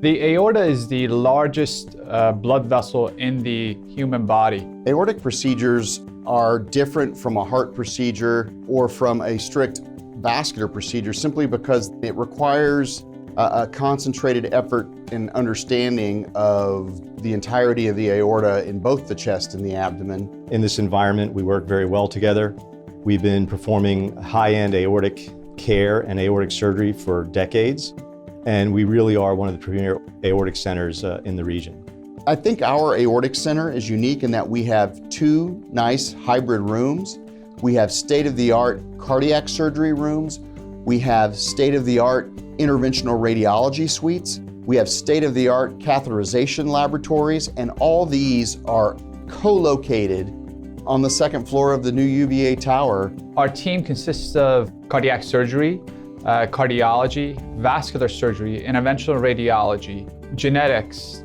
The aorta is the largest blood vessel in the human body. Aortic procedures are different from a heart procedure or from a strict vascular procedure simply because it requires a concentrated effort and understanding of the entirety of the aorta in both the chest and the abdomen. In this environment, we work very well together. We've been performing high-end aortic care and aortic surgery for decades, and we really are one of the premier aortic centers in the region. I think our aortic center is unique in that we have two nice hybrid rooms. We have state-of-the-art cardiac surgery rooms. We have state-of-the-art interventional radiology suites. We have state-of-the-art catheterization laboratories, and all these are co-located on the second floor of the new UVA tower. Our team consists of cardiac surgery, cardiology, vascular surgery, interventional radiology, genetics,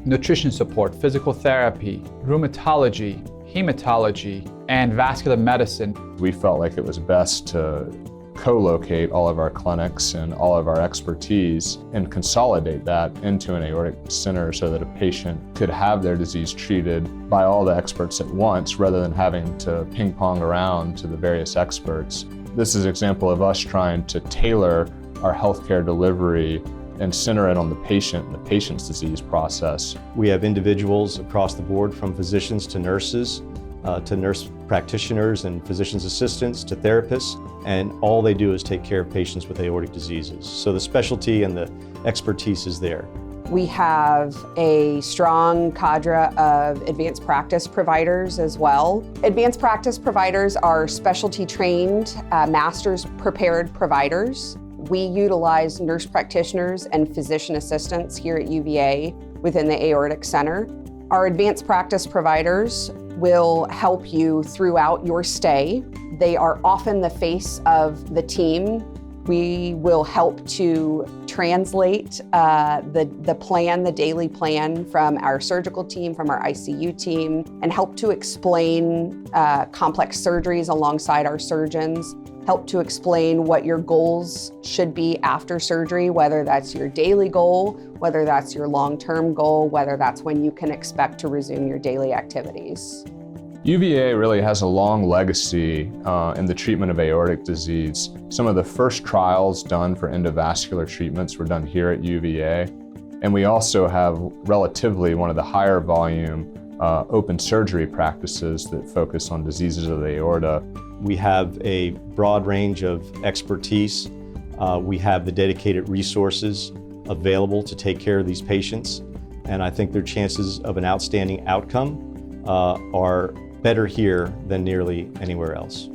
nutrition support, physical therapy, rheumatology, hematology, and vascular medicine. We felt like it was best to co-locate all of our clinics and all of our expertise and consolidate that into an aortic center so that a patient could have their disease treated by all the experts at once rather than having to ping pong around to the various experts. This is an example of us trying to tailor our healthcare delivery and center it on the patient and the patient's disease process. We have individuals across the board, from physicians to nurses, to nurse practitioners and physician's assistants to therapists, and all they do is take care of patients with aortic diseases. So the specialty and the expertise is there. We have a strong cadre of advanced practice providers as well. Advanced practice providers are specialty trained, master's prepared providers. We utilize nurse practitioners and physician assistants here at UVA within the Aortic Center. Our advanced practice providers will help you throughout your stay. They are often the face of the team. We will help to translate the plan, the daily plan from our surgical team, from our ICU team, and help to explain complex surgeries alongside our surgeons, help to explain what your goals should be after surgery, whether that's your daily goal, whether that's your long-term goal, whether that's when you can expect to resume your daily activities. UVA really has a long legacy in the treatment of aortic disease. Some of the first trials done for endovascular treatments were done here at UVA. And we also have relatively one of the higher volume open surgery practices that focus on diseases of the aorta. We have a broad range of expertise. We have the dedicated resources available to take care of these patients. And I think their chances of an outstanding outcome are better here than nearly anywhere else.